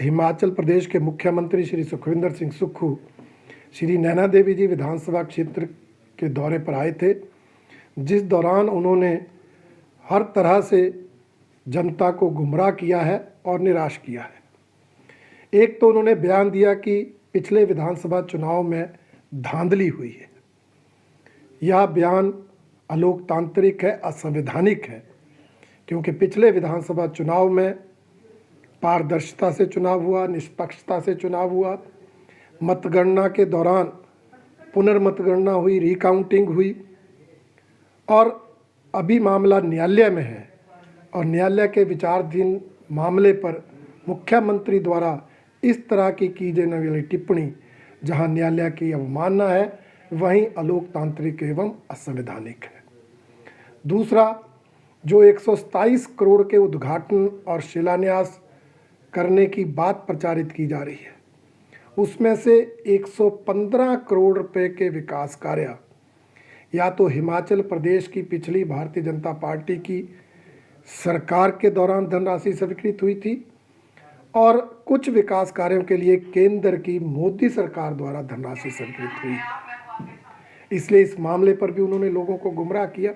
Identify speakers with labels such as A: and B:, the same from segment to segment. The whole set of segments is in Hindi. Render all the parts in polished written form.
A: हिमाचल प्रदेश के मुख्यमंत्री श्री सुखविंदर सिंह सुक्खू श्री नैना देवी जी विधानसभा क्षेत्र के दौरे पर आए थे, जिस दौरान उन्होंने हर तरह से जनता को गुमराह किया है और निराश किया है। एक तो उन्होंने बयान दिया कि पिछले विधानसभा चुनाव में धांधली हुई है। यह बयान अलोकतांत्रिक है, असंवैधानिक है, क्योंकि पिछले विधानसभा चुनाव में पारदर्शिता से चुनाव हुआ, निष्पक्षता से चुनाव हुआ। मतगणना के दौरान पुनर्मतगणना हुई, रिकाउंटिंग हुई और अभी मामला न्यायालय में है और न्यायालय के विचाराधीन मामले पर मुख्यमंत्री द्वारा इस तरह की जाने वाली टिप्पणी जहां न्यायालय की अवमानना है, वहीं अलोकतांत्रिक एवं असंवैधानिक है। दूसरा, जो 127 करोड़ के उद्घाटन और शिलान्यास करने की बात प्रचारित की जा रही है, उसमें से 115 करोड़ रुपए के विकास कार्य या तो हिमाचल प्रदेश की पिछली भारतीय जनता पार्टी की सरकार के दौरान धनराशि स्वीकृत हुई थी और कुछ विकास कार्यों के लिए केंद्र की मोदी सरकार द्वारा धनराशि स्वीकृत हुई। इसलिए इस मामले पर भी उन्होंने लोगों को गुमराह किया।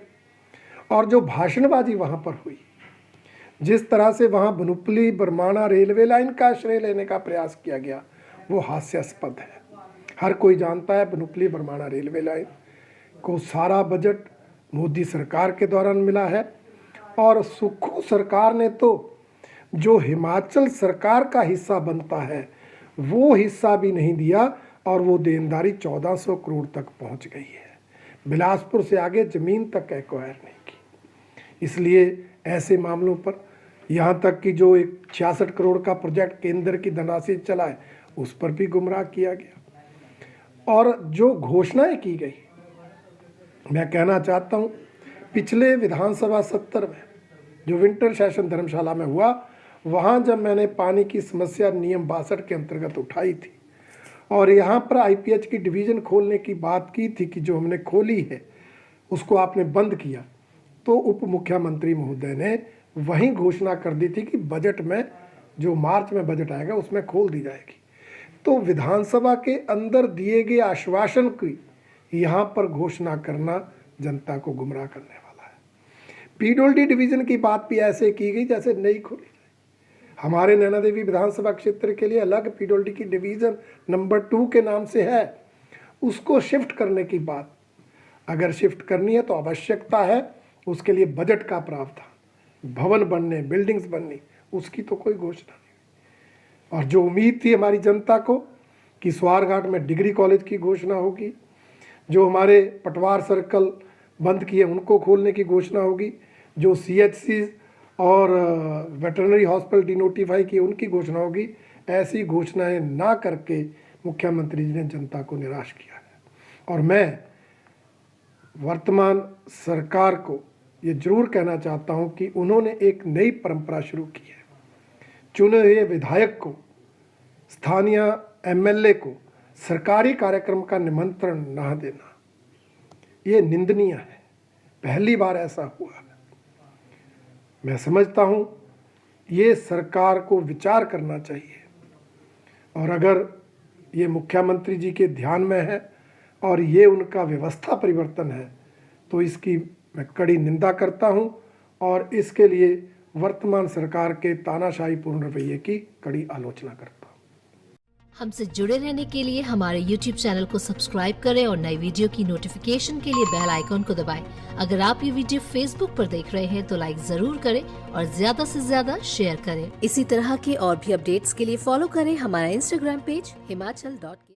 A: और जो भाषणबाजी वहाँ पर हुई, जिस तरह से वहाँ बनुपली बरमाणा रेलवे लाइन का श्रेय लेने का प्रयास किया गया, वो हास्यास्पद है। हर कोई जानता है बनुपली बरमाणा रेलवे लाइन को सारा बजट मोदी सरकार के दौरान मिला है और सुक्खू सरकार ने तो जो हिमाचल सरकार का हिस्सा बनता है वो हिस्सा भी नहीं दिया और वो देनदारी 1400 करोड़ तक पहुंच गई है। बिलासपुर से आगे ज़मीन तक एक्वायर नहीं की। इसलिए ऐसे मामलों पर यहाँ तक कि जो एक 66 करोड़ का प्रोजेक्ट केंद्र की धनराशि चला है, उस पर भी गुमराह किया गया। और जो घोषणाएं की गई, मैं कहना चाहता हूँ, पिछले विधानसभा सत्र में जो विंटर सेशन धर्मशाला में हुआ, वहाँ जब मैंने पानी की समस्या नियम 62 के अंतर्गत उठाई थी और यहाँ पर आईपीएच की डिवीज़न खोलने की बात की थी कि जो हमने खोली है उसको आपने बंद किया, तो उप मुख्यमंत्री महोदय ने वहीं घोषणा कर दी थी कि बजट में जो मार्च में बजट आएगा उसमें खोल दी जाएगी। तो विधानसभा के अंदर दिए गए आश्वासन की यहाँ पर घोषणा करना जनता को गुमराह करने वाला है। पीडब्ल्यूडी डिवीज़न की बात भी ऐसे की गई जैसे नई खोली। हमारे नैना देवी विधानसभा क्षेत्र के लिए अलग पीडब्ल्यूडी की डिवीज़न नंबर 2 के नाम से है, उसको शिफ्ट करने की बात अगर शिफ्ट करनी है तो आवश्यकता है, उसके लिए बजट का प्रावधान, भवन बनने, बिल्डिंग्स बननी, उसकी तो कोई घोषणा नहीं। और जो उम्मीद थी हमारी जनता को कि स्वारघाट में डिग्री कॉलेज की घोषणा होगी, जो हमारे पटवार सर्कल बंद किए उनको खोलने की घोषणा होगी, जो सीएचसी और वेटरनरी हॉस्पिटल डिनोटिफाई किए उनकी घोषणा होगी, ऐसी घोषणाएं ना करके मुख्यमंत्री जी ने जनता को निराश किया है। और मैं वर्तमान सरकार को ये जरूर कहना चाहता हूँ कि उन्होंने एक नई परंपरा शुरू की है। चुने हुए विधायक को, स्थानीय एमएलए को सरकारी कार्यक्रम का निमंत्रण ना देना, ये निंदनीय है। पहली बार ऐसा हुआ है। मैं समझता हूँ ये सरकार को विचार करना चाहिए और अगर ये मुख्यमंत्री जी के ध्यान में है और ये उनका व्यवस्था परिवर्तन है तो इसकी मैं कड़ी निंदा करता हूं और इसके लिए वर्तमान सरकार के तानाशाहीपूर्ण रवैये की कड़ी आलोचना करता हूं।
B: हमसे जुड़े रहने के लिए हमारे YouTube चैनल को सब्सक्राइब करें और नई वीडियो की नोटिफिकेशन के लिए बेल आइकॉन को दबाएं। अगर आप ये वीडियो Facebook पर देख रहे हैं तो लाइक जरूर करें और ज्यादा से ज्यादा शेयर करें। इसी तरह के और भी अपडेट्स के लिए फॉलो करें हमारा Instagram पेज himachal.ke।